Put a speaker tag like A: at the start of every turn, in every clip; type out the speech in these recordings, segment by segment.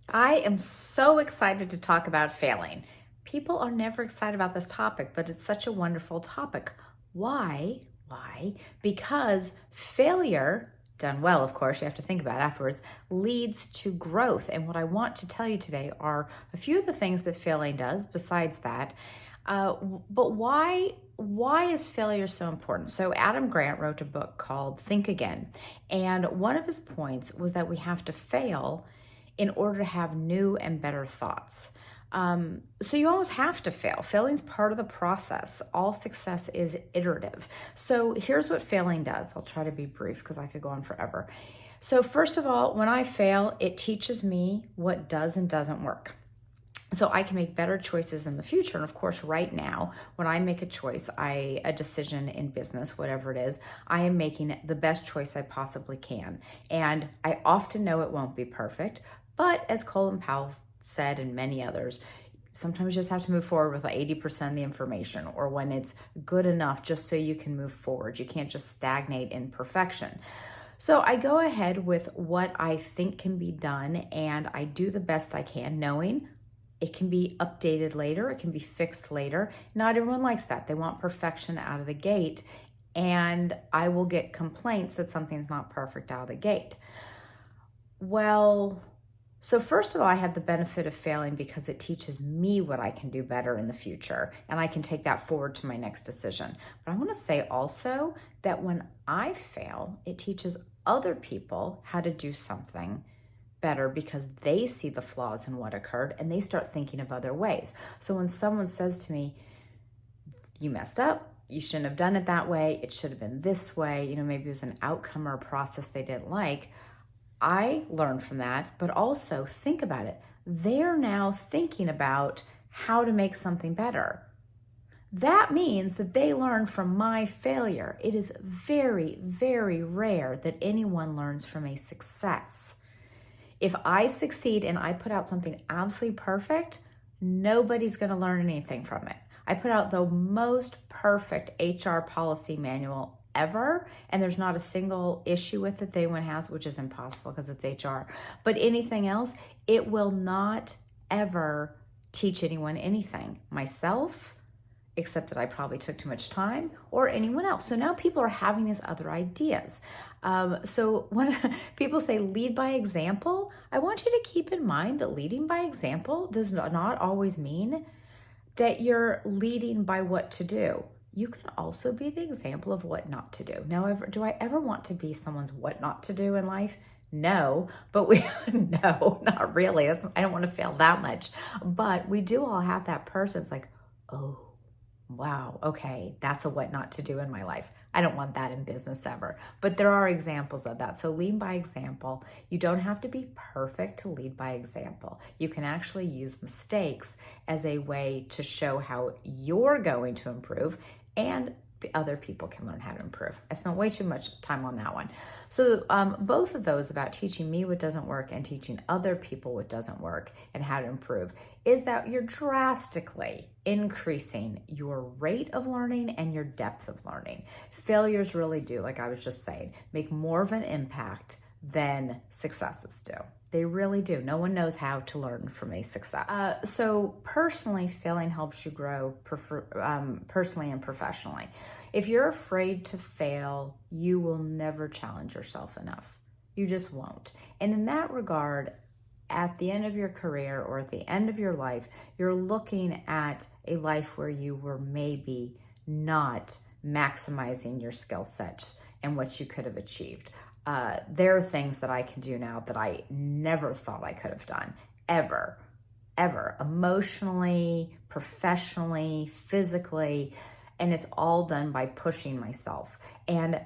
A: I am so excited to talk about failing. People are never excited about this topic, but it's such a wonderful topic. Why? Why? Because failure, done well, of course, you have to think about it afterwards, leads to growth. And what I want to tell you today are a few of the things that failing does besides that. But why is failure so important? So Adam Grant wrote a book called Think Again. And one of his points was that we have to fail in order to have new and better thoughts. So you almost have to fail. Failing's part of the process. All success is iterative. So here's what failing does. I'll try to be brief because I could go on forever. So first of all, when I fail, it teaches me what does and doesn't work. So I can make better choices in the future. And of course, right now, when I make a choice, a decision in business, whatever it is, I am making the best choice I possibly can. And I often know it won't be perfect, but as Colin Powell said and many others, sometimes you just have to move forward with 80% of the information, or when it's good enough just so you can move forward. You can't just stagnate in perfection. So I go ahead with what I think can be done, and I do the best I can, knowing it can be updated later, it can be fixed later. Not everyone likes that. They want perfection out of the gate, and I will get complaints that something's not perfect out of the gate. Well, so first of all, I have the benefit of failing because it teaches me what I can do better in the future, and I can take that forward to my next decision. But I want to say also that when I fail, it teaches other people how to do something better because they see the flaws in what occurred and they start thinking of other ways. So when someone says to me, you messed up, you shouldn't have done it that way, it should have been this way, maybe it was an outcome or a process they didn't like, I learn from that, but also think about it. They're now thinking about how to make something better. That means that they learn from my failure. It is very, very rare that anyone learns from a success. If I succeed and I put out something absolutely perfect, nobody's going to learn anything from it. I put out the most perfect HR policy manual ever, and there's not a single issue with it that anyone has, which is impossible because it's HR. But anything else, it will not ever teach anyone anything. Myself, except that I probably took too much time, or anyone else. So now people are having these other ideas. So when people say lead by example, I want you to keep in mind that leading by example does not always mean that you're leading by what to do. You can also be the example of what not to do. Now, do I ever want to be someone's what not to do in life? No, but no, not really. I don't want to fail that much. But we do all have that person. It's like, oh, wow, okay, that's a what not to do in my life. I don't want that in business ever. But there are examples of that. So lead by example. You don't have to be perfect to lead by example. You can actually use mistakes as a way to show how you're going to improve, and other people can learn how to improve. I spent way too much time on that one. So both of those about teaching me what doesn't work and teaching other people what doesn't work and how to improve is that you're drastically increasing your rate of learning and your depth of learning. Failures really do, like I was just saying, make more of an impact than successes do. They really do. No one knows how to learn from a success. So personally, failing helps you grow personally and professionally. If you're afraid to fail, you will never challenge yourself enough. You just won't. And in that regard, at the end of your career or at the end of your life, you're looking at a life where you were maybe not maximizing your skill sets and what you could have achieved. There are things that I can do now that I never thought I could have done, ever, emotionally, professionally, physically, and it's all done by pushing myself. And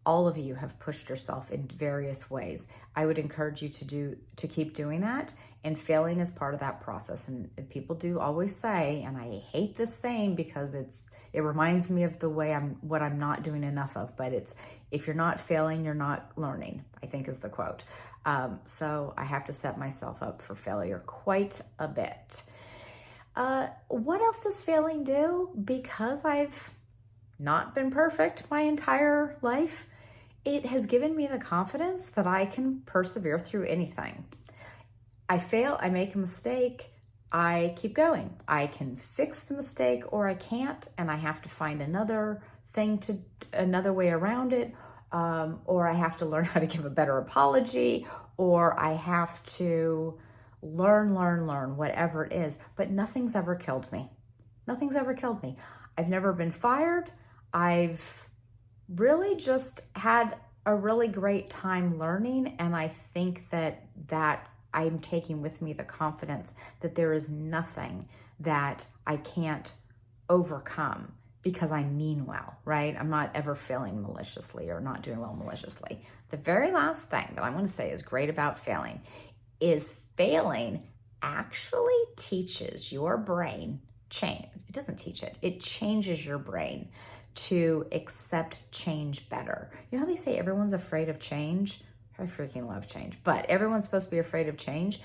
A: all of you have pushed yourself in various ways. I would encourage you to keep doing that, and failing is part of that process. And people do always say, and I hate this saying because it reminds me of what I'm not doing enough of, but it's, if you're not failing, you're not learning, I think is the quote. So I have to set myself up for failure quite a bit. What else does failing do? Because I've not been perfect my entire life, it has given me the confidence that I can persevere through anything. I fail, I make a mistake, I keep going. I can fix the mistake or I can't, and I have to find another way around it, or I have to learn how to give a better apology, or I have to learn, whatever it is. But nothing's ever killed me. Nothing's ever killed me. I've never been fired. I've really just had a really great time learning, and I think that I'm taking with me the confidence that there is nothing that I can't overcome because I mean well, right? I'm not ever failing maliciously or not doing well maliciously. The very last thing that I want to say is great about failing is failing actually teaches your brain change. It doesn't teach it. It changes your brain to accept change better. You know how they say everyone's afraid of change? I freaking love change, but everyone's supposed to be afraid of change.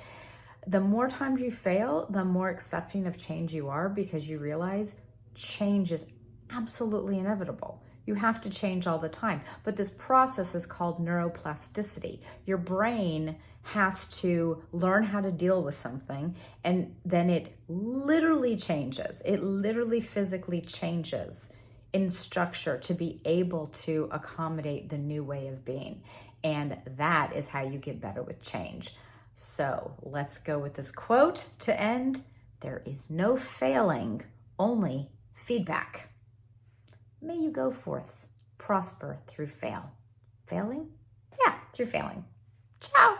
A: The more times you fail, the more accepting of change you are, because you realize change is absolutely inevitable. You have to change all the time. But this process is called neuroplasticity. Your brain has to learn how to deal with something, and then it literally changes. It literally physically changes in structure to be able to accommodate the new way of being. And that is how you get better with change. So let's go with this quote to end. There is no failing, only feedback. May you go forth, prosper through failing. Yeah, through failing. Ciao.